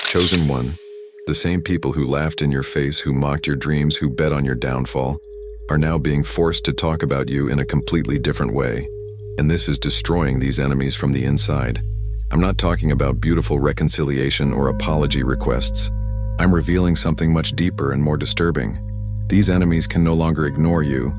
Chosen one, the same people who laughed in your face, who mocked your dreams, who bet on your downfall, are now being forced to talk about you in a completely different way. And this is destroying these enemies from the inside. I'm not talking about beautiful reconciliation or apology requests. I'm revealing something much deeper and more disturbing. These enemies can no longer ignore you,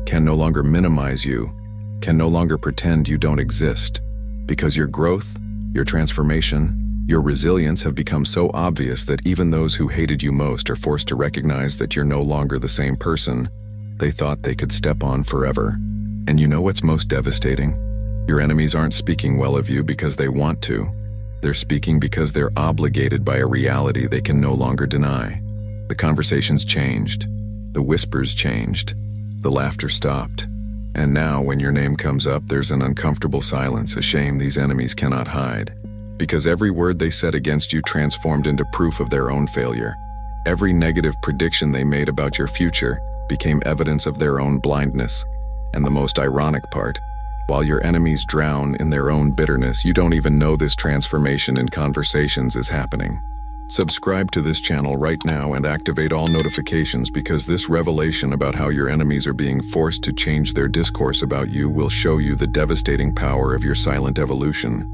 can no longer minimize you, can no longer pretend you don't exist. Because your growth, your transformation, your resilience have become so obvious that even those who hated you most are forced to recognize that you're no longer the same person they thought they could step on forever. And you know what's most devastating? Your enemies aren't speaking well of you because they want to. They're speaking because they're obligated by a reality they can no longer deny. The conversations changed. The whispers changed. The laughter stopped. And now when your name comes up, there's an uncomfortable silence, a shame these enemies cannot hide. Because every word they said against you transformed into proof of their own failure. Every negative prediction they made about your future became evidence of their own blindness. And the most ironic part, while your enemies drown in their own bitterness, you don't even know this transformation in conversations is happening. Subscribe to this channel right now and activate all notifications, because this revelation about how your enemies are being forced to change their discourse about you will show you the devastating power of your silent evolution.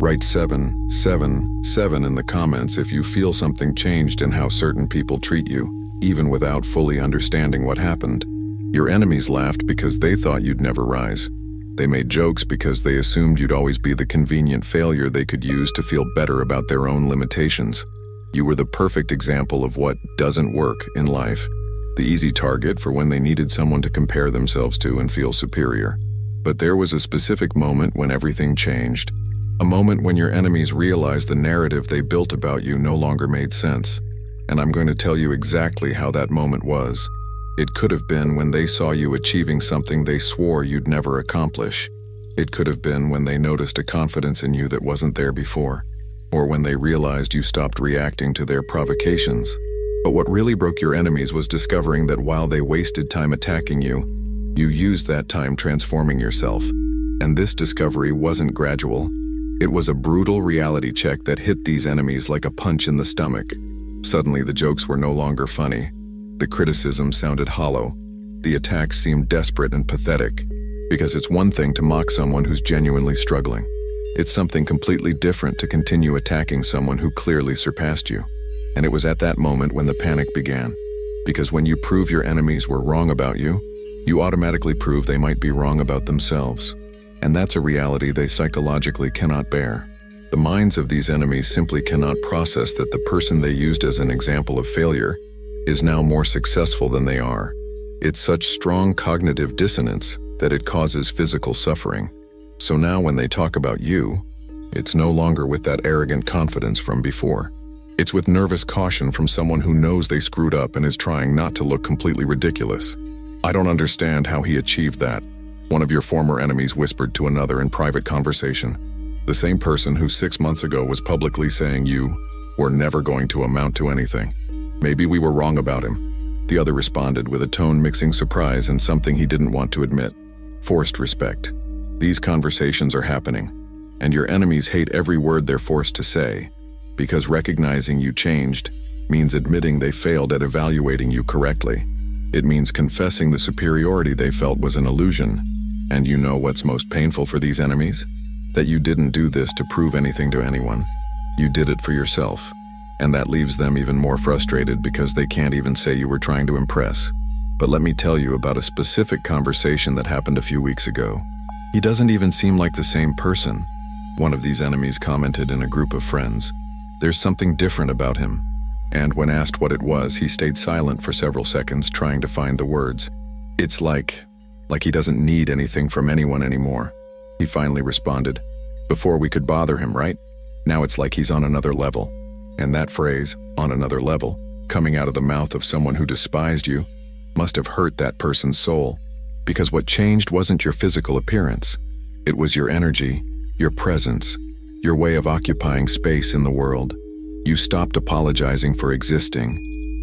Write 777 in the comments if you feel something changed in how certain people treat you, even without fully understanding what happened. Your enemies laughed because they thought you'd never rise. They made jokes because they assumed you'd always be the convenient failure they could use to feel better about their own limitations. You were the perfect example of what doesn't work in life, the easy target for when they needed someone to compare themselves to and feel superior. But there was a specific moment when everything changed. A moment when your enemies realized the narrative they built about you no longer made sense. And I'm going to tell you exactly how that moment was. It could have been when they saw you achieving something they swore you'd never accomplish. It could have been when they noticed a confidence in you that wasn't there before. Or when they realized you stopped reacting to their provocations. But what really broke your enemies was discovering that while they wasted time attacking you, you used that time transforming yourself. And this discovery wasn't gradual. It was a brutal reality check that hit these enemies like a punch in the stomach. Suddenly the jokes were no longer funny. The criticism sounded hollow. The attacks seemed desperate and pathetic. Because it's one thing to mock someone who's genuinely struggling. It's something completely different to continue attacking someone who clearly surpassed you. And it was at that moment when the panic began. Because when you prove your enemies were wrong about you, you automatically prove they might be wrong about themselves. And that's a reality they psychologically cannot bear. The minds of these enemies simply cannot process that the person they used as an example of failure is now more successful than they are. It's such strong cognitive dissonance that it causes physical suffering. So now when they talk about you, it's no longer with that arrogant confidence from before. It's with nervous caution from someone who knows they screwed up and is trying not to look completely ridiculous. I don't understand how he achieved that, one of your former enemies whispered to another in private conversation. The same person who 6 months ago was publicly saying you were never going to amount to anything. Maybe we were wrong about him. The other responded with a tone mixing surprise and something he didn't want to admit. Forced respect. These conversations are happening, and your enemies hate every word they're forced to say, because recognizing you changed means admitting they failed at evaluating you correctly. It means confessing the superiority they felt was an illusion. And you know what's most painful for these enemies? That you didn't do this to prove anything to anyone. You did it for yourself. And that leaves them even more frustrated because they can't even say you were trying to impress. But let me tell you about a specific conversation that happened a few weeks ago. He doesn't even seem like the same person, one of these enemies commented in a group of friends. There's something different about him. And when asked what it was, he stayed silent for several seconds, trying to find the words. It's like he doesn't need anything from anyone anymore. He finally responded. Before we could bother him, right? Now it's like he's on another level. And that phrase, on another level, coming out of the mouth of someone who despised you, must have hurt that person's soul. Because what changed wasn't your physical appearance. It was your energy, your presence, your way of occupying space in the world. You stopped apologizing for existing.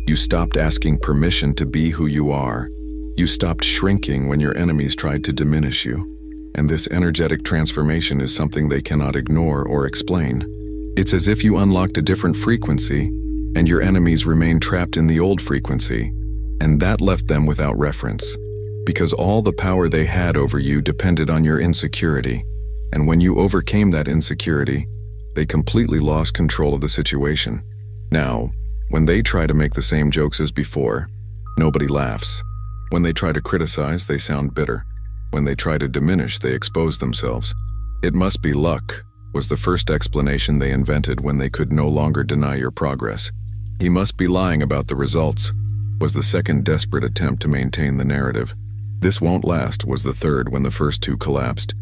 You stopped asking permission to be who you are. You stopped shrinking when your enemies tried to diminish you. And this energetic transformation is something they cannot ignore or explain. It's as if you unlocked a different frequency, and your enemies remain trapped in the old frequency, and that left them without reference. Because all the power they had over you depended on your insecurity, and when you overcame that insecurity, they completely lost control of the situation. Now, when they try to make the same jokes as before, nobody laughs. When they try to criticize, they sound bitter. When they try to diminish, they expose themselves. It must be luck, was the first explanation they invented when they could no longer deny your progress. He must be lying about the results, was the second desperate attempt to maintain the narrative. This won't last, was the third when the first two collapsed.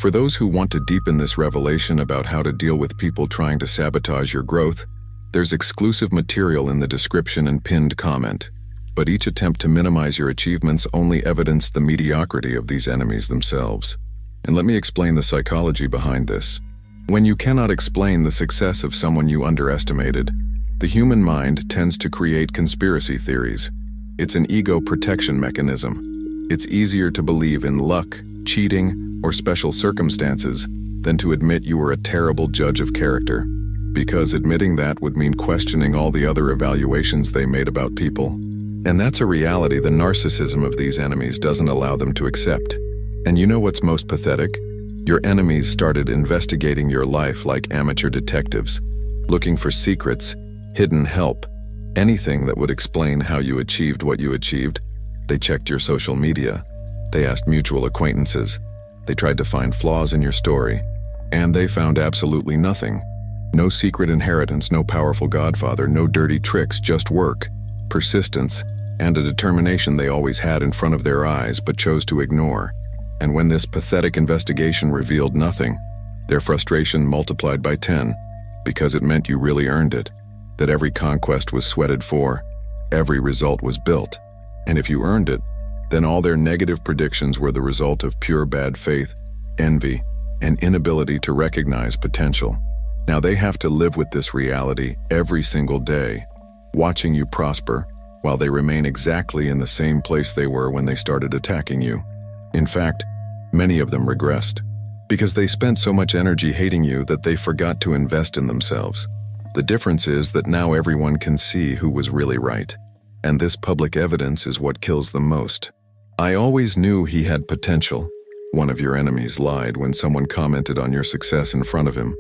For those who want to deepen this revelation about how to deal with people trying to sabotage your growth, there's exclusive material in the description and pinned comment. But each attempt to minimize your achievements only evidenced the mediocrity of these enemies themselves. And let me explain the psychology behind this. When you cannot explain the success of someone you underestimated, the human mind tends to create conspiracy theories. It's an ego protection mechanism. It's easier to believe in luck, cheating, or special circumstances than to admit you were a terrible judge of character, because admitting that would mean questioning all the other evaluations they made about people. And that's a reality the narcissism of these enemies doesn't allow them to accept. And you know what's most pathetic? Your enemies started investigating your life like amateur detectives, looking for secrets, hidden help, anything that would explain how you achieved what you achieved. They checked your social media. They asked mutual acquaintances. They tried to find flaws in your story. And they found absolutely nothing. No secret inheritance, no powerful godfather, no dirty tricks, just work, persistence, and a determination they always had in front of their eyes but chose to ignore. And when this pathetic investigation revealed nothing, their frustration multiplied by 10, because it meant you really earned it, that every conquest was sweated for, every result was built. And if you earned it, then all their negative predictions were the result of pure bad faith, envy, and inability to recognize potential. Now they have to live with this reality every single day, watching you prosper, while they remain exactly in the same place they were when they started attacking you. In fact, many of them regressed, because they spent so much energy hating you that they forgot to invest in themselves. The difference is that now everyone can see who was really right, and this public evidence is what kills them most. I always knew he had potential. One of your enemies lied when someone commented on your success in front of him.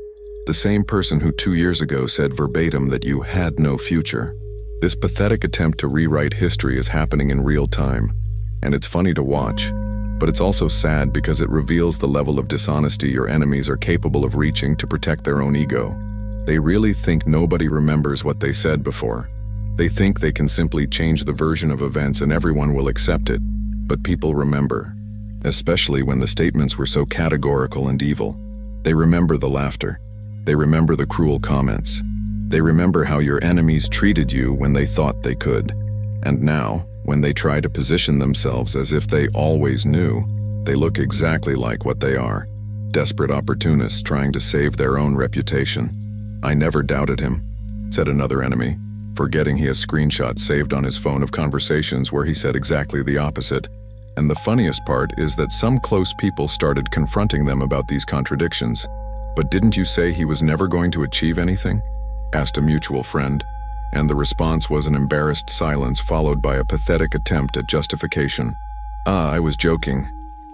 The same person who 2 years ago said verbatim that you had no future. This pathetic attempt to rewrite history is happening in real time, and it's funny to watch, but it's also sad because it reveals the level of dishonesty your enemies are capable of reaching to protect their own ego. They really think nobody remembers what they said before. They think they can simply change the version of events and everyone will accept it, but people remember, especially when the statements were so categorical and evil. They remember the laughter. They remember the cruel comments. They remember how your enemies treated you when they thought they could. And now, when they try to position themselves as if they always knew, they look exactly like what they are. Desperate opportunists trying to save their own reputation. I never doubted him, said another enemy, forgetting he has screenshots saved on his phone of conversations where he said exactly the opposite. And the funniest part is that some close people started confronting them about these contradictions. But didn't you say he was never going to achieve anything? Asked a mutual friend, and the response was an embarrassed silence followed by a pathetic attempt at justification. I was joking.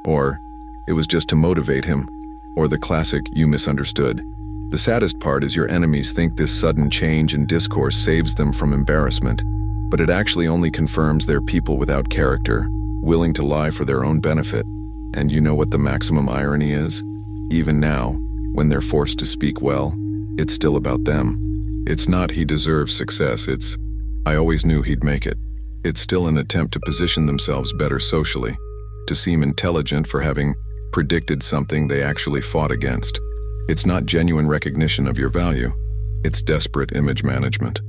Or, it was just to motivate him. Or the classic, you misunderstood. The saddest part is your enemies think this sudden change in discourse saves them from embarrassment, but it actually only confirms they're people without character, willing to lie for their own benefit. And you know what the maximum irony is? Even now, when they're forced to speak well, it's still about them. It's not he deserves success, it's, I always knew he'd make it. It's still an attempt to position themselves better socially, to seem intelligent for having predicted something they actually fought against. It's not genuine recognition of your value, it's desperate image management,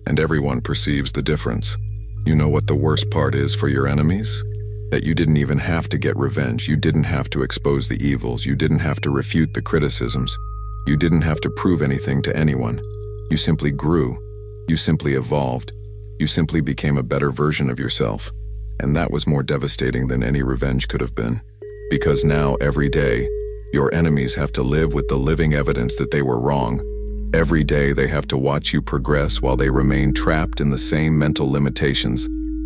and everyone perceives the difference. You know what the worst part is for your enemies? That you didn't even have to get revenge, you didn't have to expose the evils, you didn't have to refute the criticisms, you didn't have to prove anything to anyone. You simply grew, you simply evolved, you simply became a better version of yourself. And that was more devastating than any revenge could have been. Because now, every day, your enemies have to live with the living evidence that they were wrong. Every day they have to watch you progress while they remain trapped in the same mental limitations.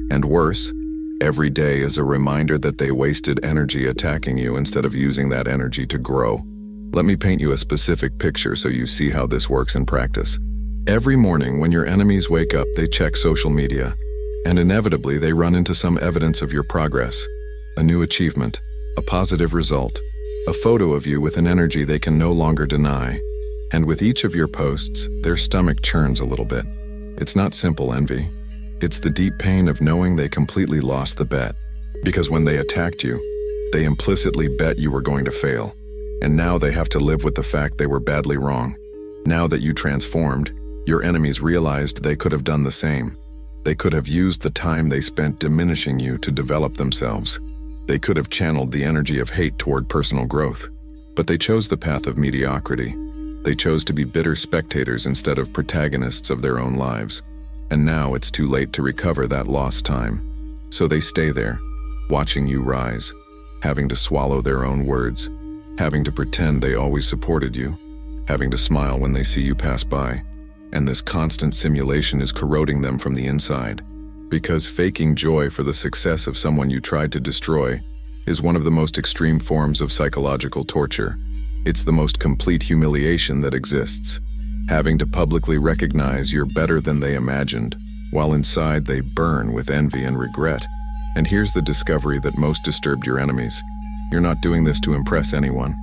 And worse, every day is a reminder that they wasted energy attacking you instead of using that energy to grow. Let me paint you a specific picture so you see how this works in practice. Every morning when your enemies wake up, they check social media, and inevitably they run into some evidence of your progress, a new achievement, a positive result, a photo of you with an energy they can no longer deny. And with each of your posts, their stomach churns a little bit. It's not simple envy. It's the deep pain of knowing they completely lost the bet. Because when they attacked you, they implicitly bet you were going to fail. And now they have to live with the fact they were badly wrong. Now that you transformed, your enemies realized they could have done the same. They could have used the time they spent diminishing you to develop themselves. They could have channeled the energy of hate toward personal growth. But they chose the path of mediocrity. They chose to be bitter spectators instead of protagonists of their own lives. And now it's too late to recover that lost time. So they stay there, watching you rise, having to swallow their own words, having to pretend they always supported you, having to smile when they see you pass by. And this constant simulation is corroding them from the inside. Because faking joy for the success of someone you tried to destroy is one of the most extreme forms of psychological torture. It's the most complete humiliation that exists. Having to publicly recognize you're better than they imagined, while inside they burn with envy and regret. And here's the discovery that most disturbed your enemies. You're not doing this to impress anyone.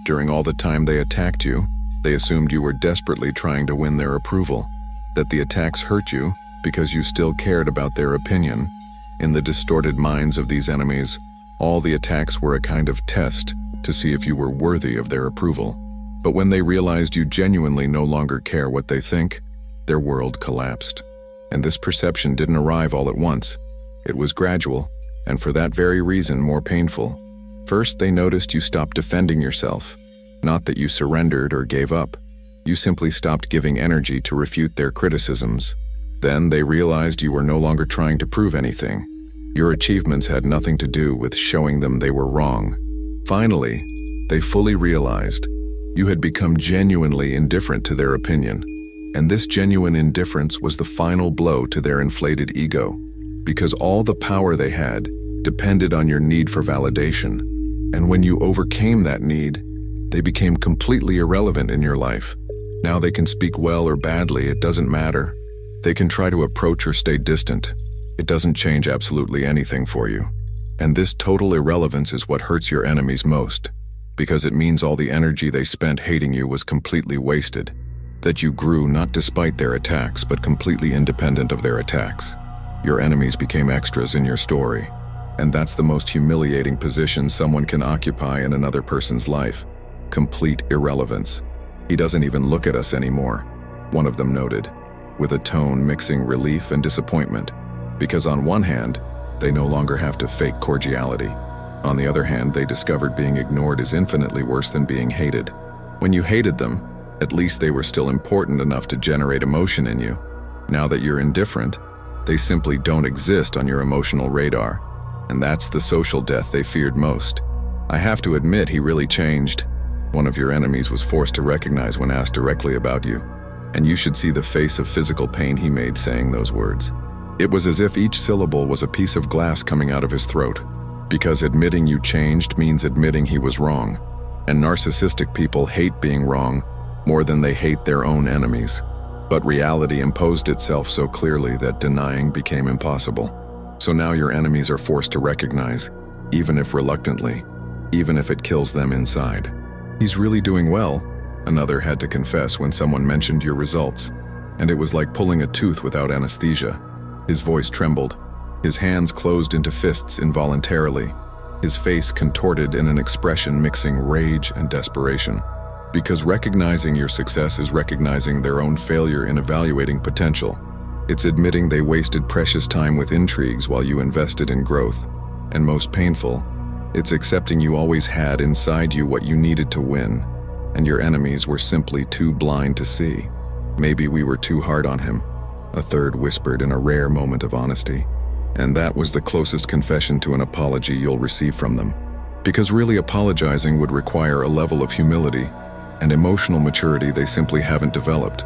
During all the time they attacked you, they assumed you were desperately trying to win their approval, that the attacks hurt you because you still cared about their opinion. In the distorted minds of these enemies, all the attacks were a kind of test to see if you were worthy of their approval. But when they realized you genuinely no longer care what they think, their world collapsed. And this perception didn't arrive all at once. It was gradual, and for that very reason more painful. First, they noticed you stopped defending yourself. Not that you surrendered or gave up. You simply stopped giving energy to refute their criticisms. Then they realized you were no longer trying to prove anything. Your achievements had nothing to do with showing them they were wrong. Finally, they fully realized you had become genuinely indifferent to their opinion. And this genuine indifference was the final blow to their inflated ego, because all the power they had depended on your need for validation. And when you overcame that need, they became completely irrelevant in your life. Now they can speak well or badly, it doesn't matter. They can try to approach or stay distant. It doesn't change absolutely anything for you. And this total irrelevance is what hurts your enemies most, because it means all the energy they spent hating you was completely wasted. That you grew not despite their attacks, but completely independent of their attacks. Your enemies became extras in your story. And that's the most humiliating position someone can occupy in another person's life. Complete irrelevance. He doesn't even look at us anymore, one of them noted, with a tone mixing relief and disappointment. Because on one hand, they no longer have to fake cordiality. On the other hand, they discovered being ignored is infinitely worse than being hated. When you hated them, at least they were still important enough to generate emotion in you. Now that you're indifferent, they simply don't exist on your emotional radar. And that's the social death they feared most. I have to admit, he really changed. One of your enemies was forced to recognize when asked directly about you. And you should see the face of physical pain he made saying those words. It was as if each syllable was a piece of glass coming out of his throat. Because admitting you changed means admitting he was wrong. And narcissistic people hate being wrong more than they hate their own enemies. But reality imposed itself so clearly that denying became impossible. So now your enemies are forced to recognize, even if reluctantly, even if it kills them inside. He's really doing well, another had to confess when someone mentioned your results. And it was like pulling a tooth without anesthesia. His voice trembled. His hands closed into fists involuntarily. His face contorted in an expression mixing rage and desperation. Because recognizing your success is recognizing their own failure in evaluating potential. It's admitting they wasted precious time with intrigues while you invested in growth. And most painful, it's accepting you always had inside you what you needed to win, and your enemies were simply too blind to see. Maybe we were too hard on him, a third whispered in a rare moment of honesty. And that was the closest confession to an apology you'll receive from them. Because really apologizing would require a level of humility and emotional maturity they simply haven't developed.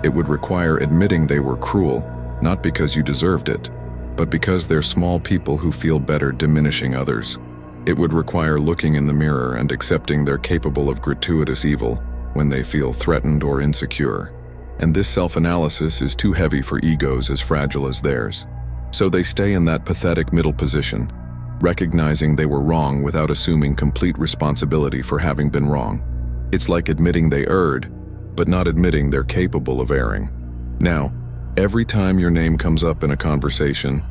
It would require admitting they were cruel, not because you deserved it, but because they're small people who feel better diminishing others. It would require looking in the mirror and accepting they're capable of gratuitous evil when they feel threatened or insecure. And this self-analysis is too heavy for egos as fragile as theirs. So they stay in that pathetic middle position, recognizing they were wrong without assuming complete responsibility for having been wrong. It's like admitting they erred, but not admitting they're capable of erring. Now, every time your name comes up in a conversation,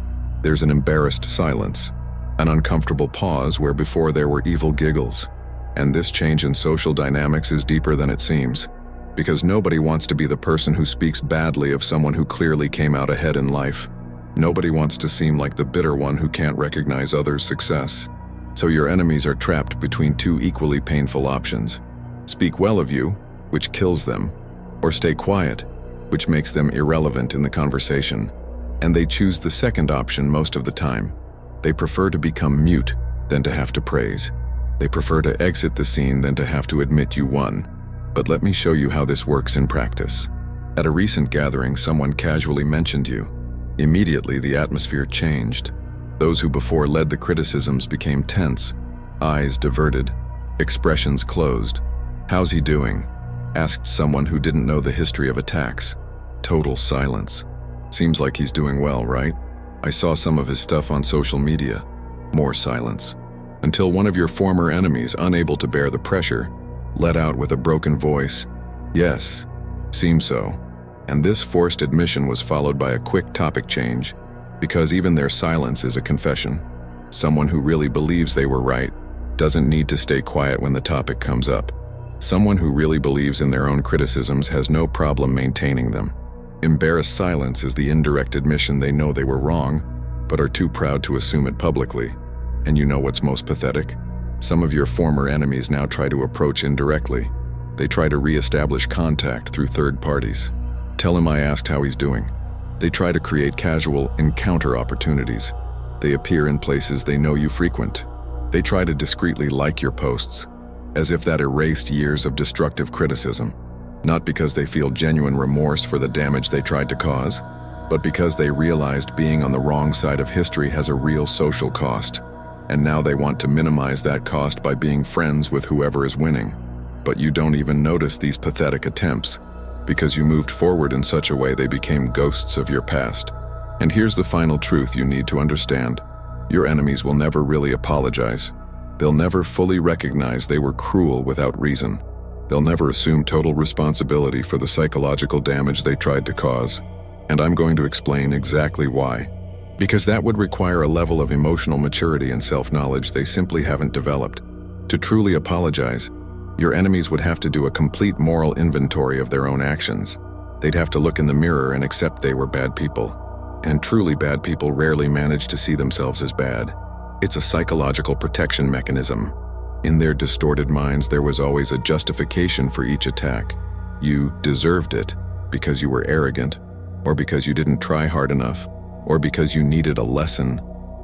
there's an embarrassed silence, an uncomfortable pause where before there were evil giggles. And this change in social dynamics is deeper than it seems, because nobody wants to be the person who speaks badly of someone who clearly came out ahead in life. Nobody wants to seem like the bitter one who can't recognize others' success. So your enemies are trapped between two equally painful options. Speak well of you, which kills them, or stay quiet, which makes them irrelevant in the conversation. And they choose the second option most of the time. They prefer to become mute than to have to praise. They prefer to exit the scene than to have to admit you won. But let me show you how this works in practice. At a recent gathering, someone casually mentioned you. Immediately, the atmosphere changed. Those who before led the criticisms became tense, eyes diverted, expressions closed. "How's he doing?" asked someone who didn't know the history of attacks. Total silence. "Seems like he's doing well, right? I saw some of his stuff on social media." More silence. Until one of your former enemies, unable to bear the pressure, let out with a broken voice, "Yes, seems so." And this forced admission was followed by a quick topic change, because even their silence is a confession. Someone who really believes they were right doesn't need to stay quiet when the topic comes up. Someone who really believes in their own criticisms has no problem maintaining them. Embarrassed silence is the indirect admission they know they were wrong, but are too proud to assume it publicly. And you know what's most pathetic? Some of your former enemies now try to approach indirectly. They try to re-establish contact through third parties. Tell him I asked how he's doing. They try to create casual encounter opportunities. They appear in places they know you frequent. They try to discreetly like your posts, as if that erased years of destructive criticism. Not because they feel genuine remorse for the damage they tried to cause, but because they realized being on the wrong side of history has a real social cost. And now they want to minimize that cost by being friends with whoever is winning. But you don't even notice these pathetic attempts, because you moved forward in such a way they became ghosts of your past. And here's the final truth you need to understand. Your enemies will never really apologize. They'll never fully recognize they were cruel without reason. They'll never assume total responsibility for the psychological damage they tried to cause. And I'm going to explain exactly why. Because that would require a level of emotional maturity and self-knowledge they simply haven't developed. To truly apologize, your enemies would have to do a complete moral inventory of their own actions. They'd have to look in the mirror and accept they were bad people. And truly bad people rarely manage to see themselves as bad. It's a psychological protection mechanism. In their distorted minds, there was always a justification for each attack. You deserved it because you were arrogant, or because you didn't try hard enough, or because you needed a lesson.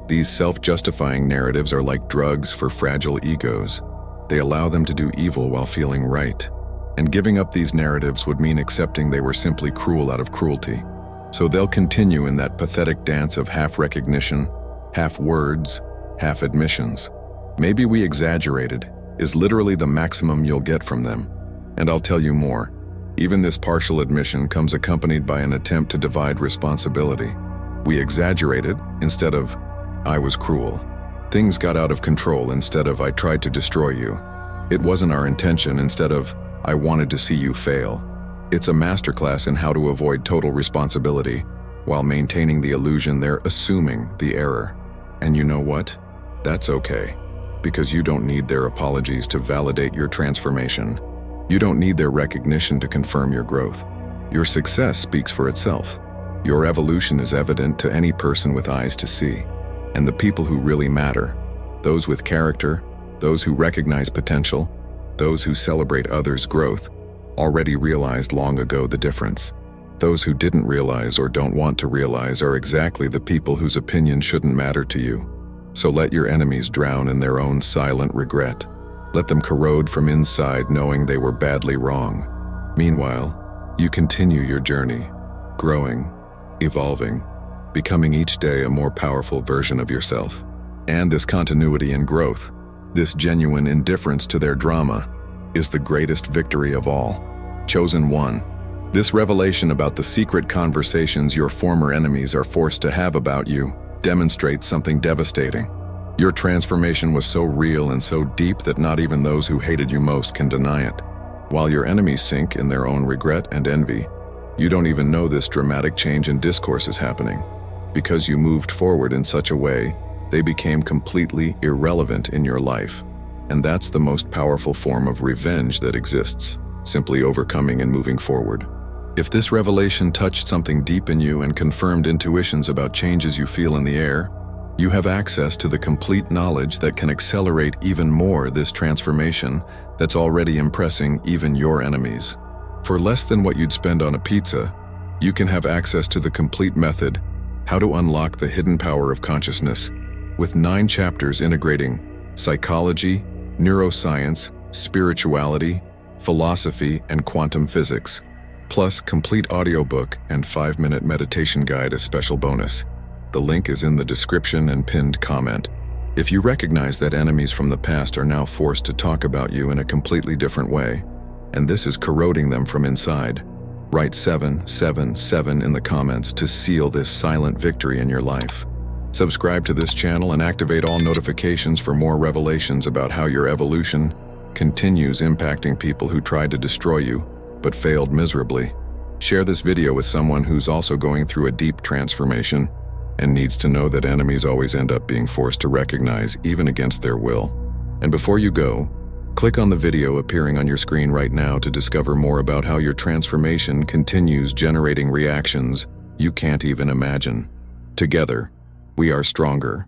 These self-justifying narratives are like drugs for fragile egos. They allow them to do evil while feeling right. And giving up these narratives would mean accepting they were simply cruel out of cruelty. So they'll continue in that pathetic dance of half recognition, half words, half admissions. "Maybe we exaggerated" is literally the maximum you'll get from them. And I'll tell you more. Even this partial admission comes accompanied by an attempt to divide responsibility. We exaggerated instead of, "I was cruel." Things got out of control instead of, "I tried to destroy you." It wasn't our intention instead of, "I wanted to see you fail." It's a masterclass in how to avoid total responsibility while maintaining the illusion they're assuming the error. And you know what? That's okay, because you don't need their apologies to validate your transformation. You don't need their recognition to confirm your growth. Your success speaks for itself. Your evolution is evident to any person with eyes to see. And the people who really matter, those with character, those who recognize potential, those who celebrate others' growth, already realized long ago the difference. Those who didn't realize or don't want to realize are exactly the people whose opinion shouldn't matter to you. So let your enemies drown in their own silent regret. Let them corrode from inside knowing they were badly wrong. Meanwhile, you continue your journey, growing, evolving, becoming each day a more powerful version of yourself. And this continuity and growth, this genuine indifference to their drama, is the greatest victory of all. Chosen One. This revelation about the secret conversations your former enemies are forced to have about you demonstrates something devastating. Your transformation was so real and so deep that not even those who hated you most can deny it. While your enemies sink in their own regret and envy, you don't even know this dramatic change in discourse is happening. Because you moved forward in such a way, they became completely irrelevant in your life. And that's the most powerful form of revenge that exists, simply overcoming and moving forward. If this revelation touched something deep in you and confirmed intuitions about changes you feel in the air, you have access to the complete knowledge that can accelerate even more this transformation that's already impressing even your enemies. For less than what you'd spend on a pizza, you can have access to the complete method, How to Unlock the Hidden Power of Consciousness, with 9 chapters integrating psychology, neuroscience, spirituality, philosophy, and quantum physics, plus complete audiobook and 5-minute meditation guide as special bonus. The link is in the description and pinned comment. If you recognize that enemies from the past are now forced to talk about you in a completely different way, and this is corroding them from inside, write 777 in the comments to seal this silent victory in your life. Subscribe to this channel and activate all notifications for more revelations about how your evolution continues impacting people who tried to destroy you, but failed miserably. Share this video with someone who's also going through a deep transformation and needs to know that enemies always end up being forced to recognize even against their will. And before you go, click on the video appearing on your screen right now to discover more about how your transformation continues generating reactions you can't even imagine. Together, we are stronger.